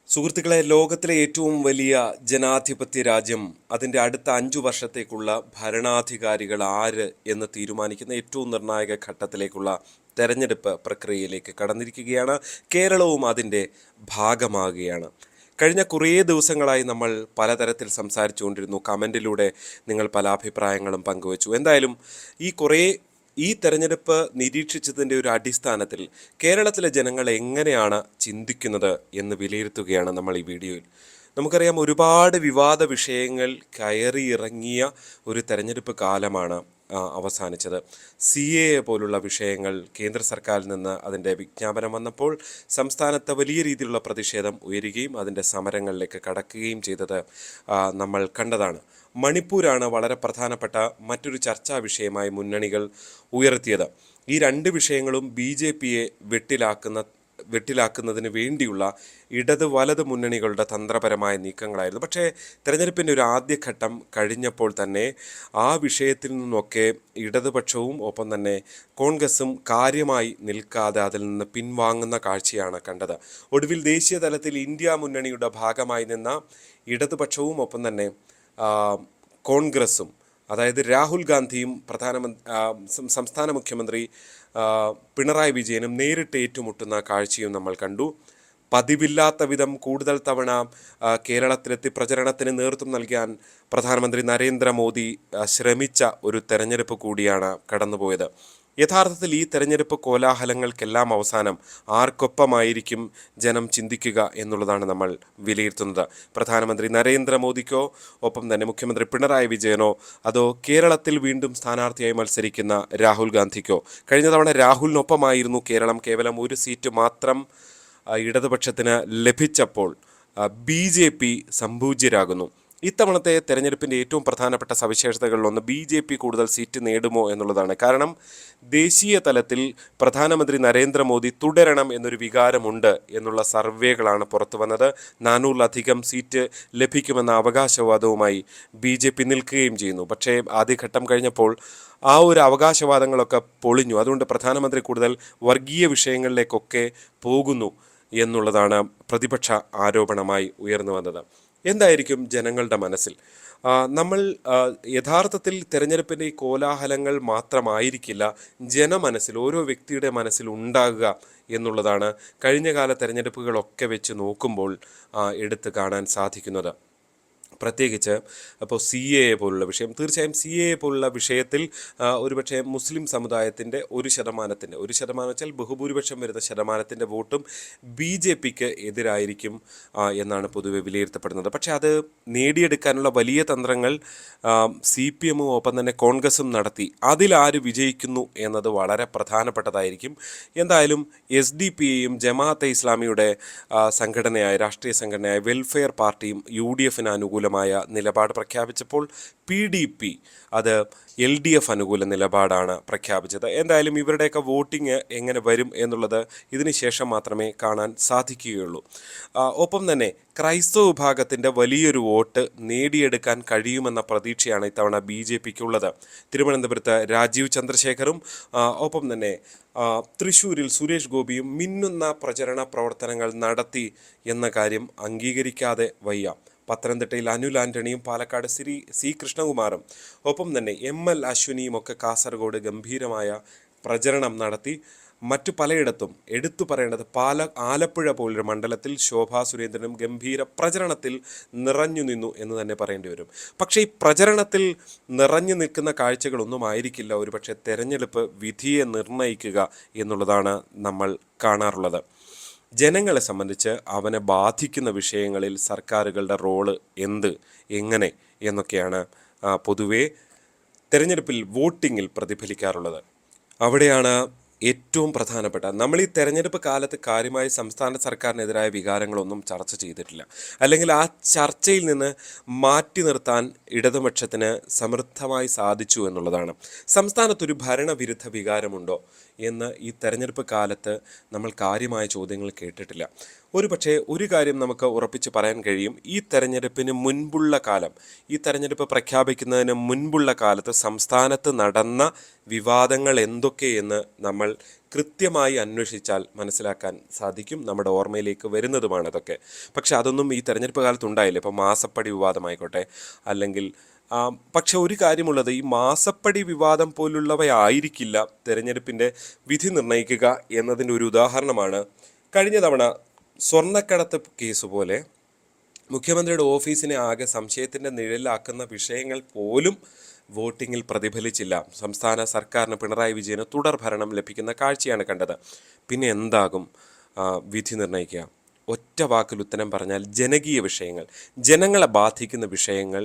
സുഹൃത്തുക്കളെ, ലോകത്തിലെ ഏറ്റവും വലിയ ജനാധിപത്യ രാജ്യം അതിൻ്റെ അടുത്ത 5 വർഷത്തേക്കുള്ള ഭരണാധികാരികൾ ആര് എന്ന് തീരുമാനിക്കുന്ന ഏറ്റവും നിർണായക ഘട്ടത്തിലേക്കുള്ള തെരഞ്ഞെടുപ്പ് പ്രക്രിയയിലേക്ക് കടന്നിരിക്കുകയാണ്. കേരളവും അതിൻ്റെ ഭാഗമാകുകയാണ്. കഴിഞ്ഞ കുറേ ദിവസങ്ങളായി നമ്മൾ പലതരത്തിൽ സംസാരിച്ചുകൊണ്ടിരുന്നു. കമൻറ്റിലൂടെ നിങ്ങൾ പല അഭിപ്രായങ്ങളും പങ്കുവച്ചു. എന്തായാലും ഈ തെരഞ്ഞെടുപ്പ് നിരീക്ഷിച്ചതിൻ്റെ ഒരു അടിസ്ഥാനത്തിൽ കേരളത്തിലെ ജനങ്ങൾ എങ്ങനെയാണ് ചിന്തിക്കുന്നത് എന്ന് വിലയിരുത്തുകയാണ് നമ്മൾ ഈ വീഡിയോയിൽ. നമുക്കറിയാം, ഒരുപാട് വിവാദ വിഷയങ്ങൾ കയറിയിറങ്ങിയ ഒരു തെരഞ്ഞെടുപ്പ് കാലമാണ് അവസാനിച്ചത്. CAA പോലുള്ള വിഷയങ്ങൾ കേന്ദ്ര സർക്കാരിൽ നിന്ന് അതിൻ്റെ വിജ്ഞാപനം വന്നപ്പോൾ സംസ്ഥാനത്ത് വലിയ രീതിയിലുള്ള പ്രതിഷേധം ഉയരുകയും അതിൻ്റെ സമരങ്ങളിലേക്ക് കടക്കുകയും ചെയ്തത് നമ്മൾ കണ്ടതാണ്. മണിപ്പൂരാണ് വളരെ പ്രധാനപ്പെട്ട മറ്റൊരു ചർച്ചാ വിഷയമായി മുന്നണികൾ ഉയർത്തിയത്. ഈ രണ്ട് വിഷയങ്ങളും BJPയെ വെട്ടിലാക്കുന്നതിന് വേണ്ടിയുള്ള ഇടത് വലത് മുന്നണികളുടെ തന്ത്രപരമായ നീക്കങ്ങളായിരുന്നു. പക്ഷേ തെരഞ്ഞെടുപ്പിൻ്റെ ഒരു ആദ്യഘട്ടം കഴിഞ്ഞപ്പോൾ തന്നെ ആ വിഷയത്തിൽ നിന്നൊക്കെ ഇടതുപക്ഷവും ഒപ്പം തന്നെ കോൺഗ്രസും കാര്യമായി നിൽക്കാതെ അതിൽ നിന്ന് പിൻവാങ്ങുന്ന കാഴ്ചയാണ് കണ്ടത്. ഒടുവിൽ ദേശീയ തലത്തിൽ ഇന്ത്യ മുന്നണിയുടെ ഭാഗമായി നിന്ന ഇടതുപക്ഷവും ഒപ്പം തന്നെ കോൺഗ്രസും, അതായത് രാഹുൽ ഗാന്ധിയും സംസ്ഥാന മുഖ്യമന്ത്രി പിണറായി വിജയനും നേരിട്ട് ഏറ്റുമുട്ടുന്ന കാഴ്ചയും നമ്മൾ കണ്ടു. പതിവില്ലാത്ത വിധം കൂടുതൽ തവണ കേരളത്തിലെത്തി പ്രചരണത്തിന് നേതൃത്വം നൽകാൻ പ്രധാനമന്ത്രി നരേന്ദ്രമോദി ശ്രമിച്ച ഒരു തെരഞ്ഞെടുപ്പ് കൂടിയാണ് കടന്നുപോയത്. യഥാർത്ഥത്തിൽ ഈ തെരഞ്ഞെടുപ്പ് കോലാഹലങ്ങൾക്കെല്ലാം അവസാനം ആർക്കൊപ്പമായിരിക്കും ജനം ചിന്തിക്കുക എന്നുള്ളതാണ് നമ്മൾ വിലയിരുത്തുന്നത്. പ്രധാനമന്ത്രി നരേന്ദ്രമോദിക്കോ ഒപ്പം തന്നെ മുഖ്യമന്ത്രി പിണറായി വിജയനോ, അതോ കേരളത്തിൽ വീണ്ടും സ്ഥാനാർത്ഥിയായി മത്സരിക്കുന്ന രാഹുൽ ഗാന്ധിക്കോ? കഴിഞ്ഞ തവണ രാഹുലിനൊപ്പമായിരുന്നു കേരളം. കേവലം ഒരു സീറ്റ് മാത്രം ഇടതുപക്ഷത്തിന് ലഭിച്ചപ്പോൾ BJP സംപൂജ്യരാകുന്നു. ഇത്തവണത്തെ തെരഞ്ഞെടുപ്പിൻ്റെ ഏറ്റവും പ്രധാനപ്പെട്ട സവിശേഷതകളിലൊന്ന് BJP കൂടുതൽ സീറ്റ് നേടുമോ എന്നുള്ളതാണ്. കാരണം ദേശീയ തലത്തിൽ പ്രധാനമന്ത്രി നരേന്ദ്രമോദി തുടരണം എന്നൊരു വികാരമുണ്ട് എന്നുള്ള സർവേകളാണ് പുറത്തു വന്നത്. 400-ലധികം സീറ്റ് ലഭിക്കുമെന്ന അവകാശവാദവുമായി BJP നിൽക്കുകയും ചെയ്യുന്നു. പക്ഷേ ആദ്യഘട്ടം കഴിഞ്ഞപ്പോൾ ആ ഒരു അവകാശവാദങ്ങളൊക്കെ പൊളിഞ്ഞു. അതുകൊണ്ട് പ്രധാനമന്ത്രി കൂടുതൽ വർഗീയ വിഷയങ്ങളിലേക്കൊക്കെ പോകുന്നു എന്നുള്ളതാണ് പ്രതിപക്ഷ ആരോപണമായി ഉയർന്നു വന്നത്. എന്തായിരിക്കും ജനങ്ങളുടെ മനസ്സിൽ? നമ്മൾ യഥാർത്ഥത്തിൽ തിരഞ്ഞെടുപ്പിൻ്റെ ഈ കോലാഹലങ്ങൾ മാത്രമായിരിക്കില്ല ജനമനസ്സിൽ, ഓരോ വ്യക്തിയുടെ മനസ്സിൽ ഉണ്ടാകുക എന്നുള്ളതാണ് കഴിഞ്ഞകാല തെരഞ്ഞെടുപ്പുകളൊക്കെ വെച്ച് നോക്കുമ്പോൾ എടുത്തു കാണാൻ സാധിക്കുന്നത്. പ്രത്യേകിച്ച് അപ്പോൾ CAA പോലുള്ള വിഷയം, തീർച്ചയായും CAA പോലുള്ള വിഷയത്തിൽ ഒരുപക്ഷെ മുസ്ലിം സമുദായത്തിൻ്റെ 1% വെച്ചാൽ ബഹുഭൂരിപക്ഷം വരുന്ന ശതമാനത്തിൻ്റെ വോട്ടും BJPക്ക് എതിരായിരിക്കും എന്നാണ് പൊതുവെ വിലയിരുത്തപ്പെടുന്നത്. പക്ഷേ അത് നേടിയെടുക്കാനുള്ള വലിയ തന്ത്രങ്ങൾ CPM ഒപ്പം തന്നെ കോൺഗ്രസും നടത്തി. അതിലാര് വിജയിക്കുന്നു എന്നത് വളരെ പ്രധാനപ്പെട്ടതായിരിക്കും. എന്തായാലും SDPയെയും ജമാഅത്തെ ഇസ്ലാമിയുടെ രാഷ്ട്രീയ സംഘടനയായ വെൽഫെയർ പാർട്ടിയും UDFന് അനുകൂലമായ നിലപാട് പ്രഖ്യാപിച്ചപ്പോൾ PDP അത് LDF അനുകൂല നിലപാടാണ് പ്രഖ്യാപിച്ചത്. എന്തായാലും ഇവരുടെയൊക്കെ വോട്ടിംഗ് എങ്ങനെ വരും എന്നുള്ളത് ഇതിന് ശേഷം മാത്രമേ കാണാൻ സാധിക്കുകയുള്ളൂ. ഒപ്പം തന്നെ ക്രൈസ്തവ വിഭാഗത്തിൻ്റെ വലിയൊരു വോട്ട് നേടിയെടുക്കാൻ കഴിയുമെന്ന പ്രതീക്ഷയാണ് ഇത്തവണ BJPക്കുള്ളത്. തിരുവനന്തപുരത്ത് രാജീവ് ചന്ദ്രശേഖറും ഒപ്പം തന്നെ തൃശ്ശൂരിൽ സുരേഷ് ഗോപിയും മിന്നുന്ന പ്രചരണ പ്രവർത്തനങ്ങൾ നടത്തി എന്ന കാര്യം അംഗീകരിക്കാതെ വയ്യ. പത്തനംതിട്ടയിൽ അനിൽ ആൻ്റണിയും പാലക്കാട് C കൃഷ്ണകുമാറും ഒപ്പം തന്നെ ML അശ്വിനിയും ഒക്കെ കാസർഗോഡ് ഗംഭീരമായ പ്രചരണം നടത്തി. മറ്റു പലയിടത്തും എടുത്തു പറയേണ്ടത് ആലപ്പുഴ പോലൊരു മണ്ഡലത്തിൽ ശോഭാ സുരേന്ദ്രനും ഗംഭീര പ്രചരണത്തിൽ നിറഞ്ഞു നിന്നു എന്ന് തന്നെ പറയേണ്ടി വരും. പക്ഷേ ഈ പ്രചരണത്തിൽ നിറഞ്ഞു നിൽക്കുന്ന കാഴ്ചകളൊന്നും ആയിരിക്കില്ല ഒരുപക്ഷെ തെരഞ്ഞെടുപ്പ് വിധിയെ നിർണ്ണയിക്കുക എന്നുള്ളതാണ് നമ്മൾ കാണാറുള്ളത്. ജനങ്ങളെ സംബന്ധിച്ച് അവനെ ബാധിക്കുന്ന വിഷയങ്ങളിൽ സർക്കാരുകളുടെ റോള് എങ്ങനെ എന്നൊക്കെയാണ് പൊതുവേ തെരഞ്ഞെടുപ്പിൽ വോട്ടിങ്ങിൽ പ്രതിഫലിക്കാറുള്ളത്. അവിടെയാണ് ഏറ്റവും പ്രധാനപ്പെട്ട, നമ്മൾ ഈ തെരഞ്ഞെടുപ്പ് കാലത്ത് കാര്യമായി സംസ്ഥാന സർക്കാരിനെതിരായ വികാരങ്ങളൊന്നും ചർച്ച ചെയ്തിട്ടില്ല. അല്ലെങ്കിൽ ആ ചർച്ചയിൽ നിന്ന് മാറ്റി നിർത്താൻ ഇടതുപക്ഷത്തിന് സമൃദ്ധമായി സാധിച്ചു എന്നുള്ളതാണ്. സംസ്ഥാനത്തൊരു ഭരണവിരുദ്ധ വികാരമുണ്ടോ എന്ന് ഈ തെരഞ്ഞെടുപ്പ് കാലത്ത് നമ്മൾ കാര്യമായ ചോദ്യങ്ങൾ കേട്ടിട്ടില്ല. ഒരുപക്ഷെ ഒരു കാര്യം നമുക്ക് ഉറപ്പിച്ച് പറയാൻ കഴിയും, ഈ തെരഞ്ഞെടുപ്പിന് മുൻപുള്ള കാലം, ഈ തെരഞ്ഞെടുപ്പ് പ്രഖ്യാപിക്കുന്നതിന് മുൻപുള്ള കാലത്ത് സംസ്ഥാനത്ത് നടന്ന വിവാദങ്ങൾ എന്തൊക്കെയെന്ന് നമ്മൾ കൃത്യമായി അന്വേഷിച്ചാൽ മനസ്സിലാക്കാൻ സാധിക്കും. നമ്മുടെ ഓർമ്മയിലേക്ക് വരുന്നതുമാണ് അതൊക്കെ. പക്ഷെ അതൊന്നും ഈ തെരഞ്ഞെടുപ്പ് കാലത്ത് ഉണ്ടായില്ല. ഇപ്പോൾ മാസപ്പടി വിവാദമായിക്കോട്ടെ, അല്ലെങ്കിൽ പക്ഷെ ഒരു കാര്യമുള്ളത്, ഈ മാസപ്പടി വിവാദം പോലുള്ളവയായിരിക്കില്ല തെരഞ്ഞെടുപ്പിൻ്റെ വിധി നിർണ്ണയിക്കുക എന്നതിൻ്റെ ഒരു ഉദാഹരണമാണ് കഴിഞ്ഞ തവണ സ്വർണ്ണക്കടത്ത് കേസ് പോലെ മുഖ്യമന്ത്രിയുടെ ഓഫീസിനെ ആകെ സംശയത്തിൻ്റെ നിഴലിലാക്കുന്ന വിഷയങ്ങൾ പോലും വോട്ടിങ്ങിൽ പ്രതിഫലിച്ചില്ല. സംസ്ഥാന സർക്കാരിന്, പിണറായി വിജയന് തുടർ ഭരണം ലഭിക്കുന്ന കാഴ്ചയാണ് കണ്ടത്. പിന്നെ എന്താകും വിധി നിർണ്ണയിക്കുക? ഒറ്റ വാക്കിൽ ഉത്തരം പറഞ്ഞാൽ ജനകീയ വിഷയങ്ങൾ, ജനങ്ങളെ ബാധിക്കുന്ന വിഷയങ്ങൾ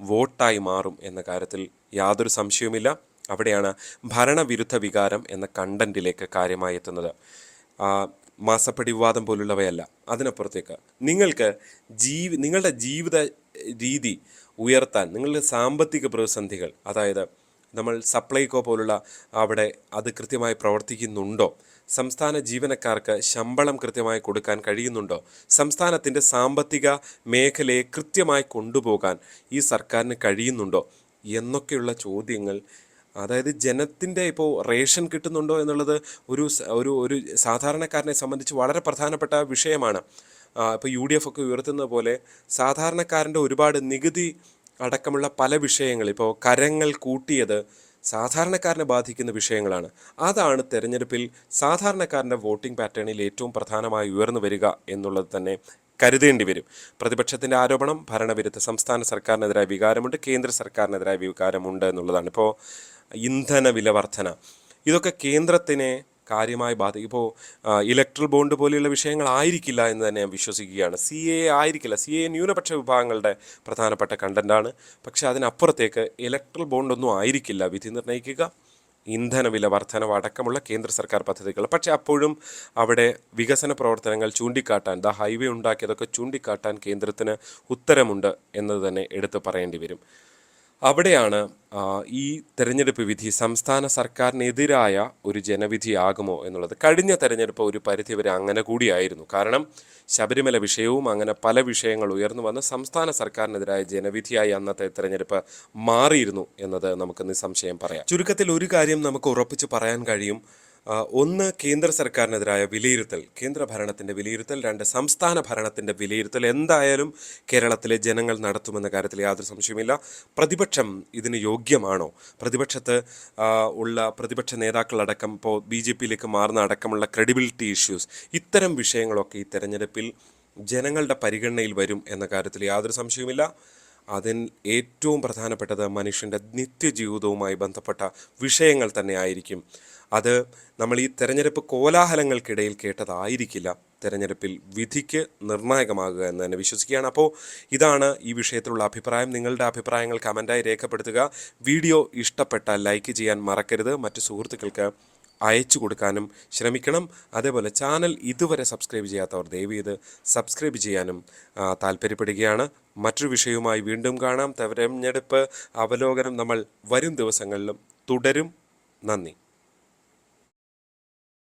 വോട്ടായി മാറും എന്ന കാര്യത്തിൽ യാതൊരു സംശയവുമില്ല. അവിടെയാണ് ഭരണവിരുദ്ധ വികാരം എന്ന കണ്ടന്റിലേക്ക് കാര്യമായി എത്തുന്നത്. മാസപ്പടി വിവാദം പോലുള്ളവയല്ല. അതിനപ്പുറത്തേക്ക് നിങ്ങൾക്ക് നിങ്ങളുടെ ജീവിത രീതി ഉയർത്താൻ, നിങ്ങളുടെ സാമ്പത്തിക പ്രതിസന്ധികൾ, അതായത് നമ്മൾ സപ്ലൈകോ പോലുള്ള അവിടെ അത് കൃത്യമായി പ്രവർത്തിക്കുന്നുണ്ടോ? സംസ്ഥാന ജീവനക്കാർക്ക് ശമ്പളം കൃത്യമായി കൊടുക്കാൻ കഴിയുന്നുണ്ടോ? സംസ്ഥാനത്തിൻ്റെ സാമ്പത്തിക മേഖലയെ കൃത്യമായി കൊണ്ടുപോകാൻ ഈ സർക്കാരിന് കഴിയുന്നുണ്ടോ എന്നൊക്കെയുള്ള ചോദ്യങ്ങൾ, അതായത് ജനത്തിൻ്റെ ഇപ്പോൾ റേഷൻ കിട്ടുന്നുണ്ടോ എന്നുള്ളത് ഒരു ഒരു സാധാരണക്കാരനെ സംബന്ധിച്ച് വളരെ പ്രധാനപ്പെട്ട വിഷയമാണ്. ഇപ്പോൾ UDF ഒക്കെ ഉയർത്തുന്ന പോലെ സാധാരണക്കാരൻ്റെ ഒരുപാട് നികുതി അടക്കമുള്ള പല വിഷയങ്ങൾ, ഇപ്പോൾ കരങ്ങൾ കൂട്ടിയത് സാധാരണക്കാരനെ ബാധിക്കുന്ന വിഷയങ്ങളാണ്. അതാണ് തെരഞ്ഞെടുപ്പിൽ സാധാരണക്കാരൻ്റെ വോട്ടിംഗ് പാറ്റേണിൽ ഏറ്റവും പ്രധാനമായി ഉയർന്നു വരിക എന്നുള്ളത് തന്നെ കരുതേണ്ടി വരും. പ്രതിപക്ഷത്തിൻ്റെ ആരോപണം ഭരണവിരുദ്ധ സംസ്ഥാന സർക്കാരിനെതിരായ വികാരമുണ്ട്, കേന്ദ്ര സർക്കാരിനെതിരായ വികാരമുണ്ട് എന്നുള്ളതാണ്. ഇപ്പോൾ ഇന്ധന വില വർധന, ഇതൊക്കെ കേന്ദ്രത്തിനെ കാര്യമായി ബാധിക്കും. ഇപ്പോൾ ഇലക്ട്രൽ ബോണ്ട് പോലെയുള്ള വിഷയങ്ങളായിരിക്കില്ല എന്ന് തന്നെ ഞാൻ വിശ്വസിക്കുകയാണ്. CAA ആയിരിക്കില്ല. CAA ന്യൂനപക്ഷ വിഭാഗങ്ങളുടെ പ്രധാനപ്പെട്ട കണ്ടന്റാണ്. പക്ഷേ അതിനപ്പുറത്തേക്ക് ഇലക്ട്രൽ ബോണ്ടൊന്നും ആയിരിക്കില്ല വിധി നിർണ്ണയിക്കുക. ഇന്ധന വില വർധനവ് അടക്കമുള്ള കേന്ദ്ര സർക്കാർ പദ്ധതികൾ. പക്ഷേ അപ്പോഴും അവിടെ വികസന പ്രവർത്തനങ്ങൾ ചൂണ്ടിക്കാട്ടാൻ, ഹൈവേ ഉണ്ടാക്കിയതൊക്കെ ചൂണ്ടിക്കാട്ടാൻ കേന്ദ്രത്തിന് ഉത്തരമുണ്ട് എന്നത് തന്നെ എടുത്തു പറയേണ്ടി വരും. അവിടെയാണ് ഈ തെരഞ്ഞെടുപ്പ് വിധി സംസ്ഥാന സർക്കാരിനെതിരായ ഒരു ജനവിധിയാകുമോ എന്നുള്ളത്. കഴിഞ്ഞ തെരഞ്ഞെടുപ്പ് ഒരു പരിധിവരെ അങ്ങനെ കൂടിയായിരുന്നു. കാരണം ശബരിമല വിഷയവും അങ്ങനെ പല വിഷയങ്ങൾ ഉയർന്നു വന്ന് സംസ്ഥാന സർക്കാരിനെതിരായ ജനവിധിയായി അന്നത്തെ തെരഞ്ഞെടുപ്പ് മാറിയിരുന്നു എന്നത് നമുക്ക് നിസ്സംശയം പറയാം. ചുരുക്കത്തിൽ ഒരു കാര്യം നമുക്ക് ഉറപ്പിച്ച് പറയാൻ കഴിയും. ഒന്ന്, കേന്ദ്ര സർക്കാരിനെതിരായ വിലയിരുത്തൽ, കേന്ദ്ര ഭരണത്തിൻ്റെ വിലയിരുത്തൽ. രണ്ട്, സംസ്ഥാന ഭരണത്തിൻ്റെ വിലയിരുത്തൽ എന്തായാലും കേരളത്തിലെ ജനങ്ങൾ നടത്തുമെന്ന കാര്യത്തിൽ യാതൊരു സംശയമില്ല. പ്രതിപക്ഷം ഇതിന് യോഗ്യമാണോ? പ്രതിപക്ഷത്ത് ഉള്ള പ്രതിപക്ഷ നേതാക്കളടക്കം ഇപ്പോൾ BJPയിലേക്ക് മാറുന്ന അടക്കമുള്ള ക്രെഡിബിലിറ്റി ഇഷ്യൂസ്, ഇത്തരം വിഷയങ്ങളൊക്കെ ഈ തെരഞ്ഞെടുപ്പിൽ ജനങ്ങളുടെ പരിഗണനയിൽ വരും എന്ന കാര്യത്തിൽ യാതൊരു സംശയവുമില്ല. അതിൽ ഏറ്റവും പ്രധാനപ്പെട്ടത് മനുഷ്യൻ്റെ നിത്യജീവിതവുമായി ബന്ധപ്പെട്ട വിഷയങ്ങൾ തന്നെ ആയിരിക്കും. അത് നമ്മൾ ഈ തെരഞ്ഞെടുപ്പ് കോലാഹലങ്ങൾക്കിടയിൽ കേട്ടതായിരിക്കില്ല തെരഞ്ഞെടുപ്പിൽ വിധിക്ക് നിർണായകമാകുക എന്ന് തന്നെ വിശ്വസിക്കുകയാണ്. അപ്പോൾ ഇതാണ് ഈ വിഷയത്തിലുള്ള അഭിപ്രായം. നിങ്ങളുടെ അഭിപ്രായങ്ങൾ കമൻറ്റായി രേഖപ്പെടുത്തുക. വീഡിയോ ഇഷ്ടപ്പെട്ടാൽ ലൈക്ക് ചെയ്യാൻ മറക്കരുത്. മറ്റു സുഹൃത്തുക്കൾക്ക് അയച്ചു കൊടുക്കാനും ശ്രമിക്കണം. അതേപോലെ ചാനൽ ഇതുവരെ സബ്സ്ക്രൈബ് ചെയ്യാത്തവർ ദയവ് ചെയ്ത് സബ്സ്ക്രൈബ് ചെയ്യാനും താല്പര്യപ്പെടുകയാണ്. മറ്റൊരു വിഷയവുമായി വീണ്ടും കാണാം. തെരഞ്ഞെടുപ്പ് അവലോകനം നമ്മൾ വരും ദിവസങ്ങളിലും തുടരും. നന്ദി.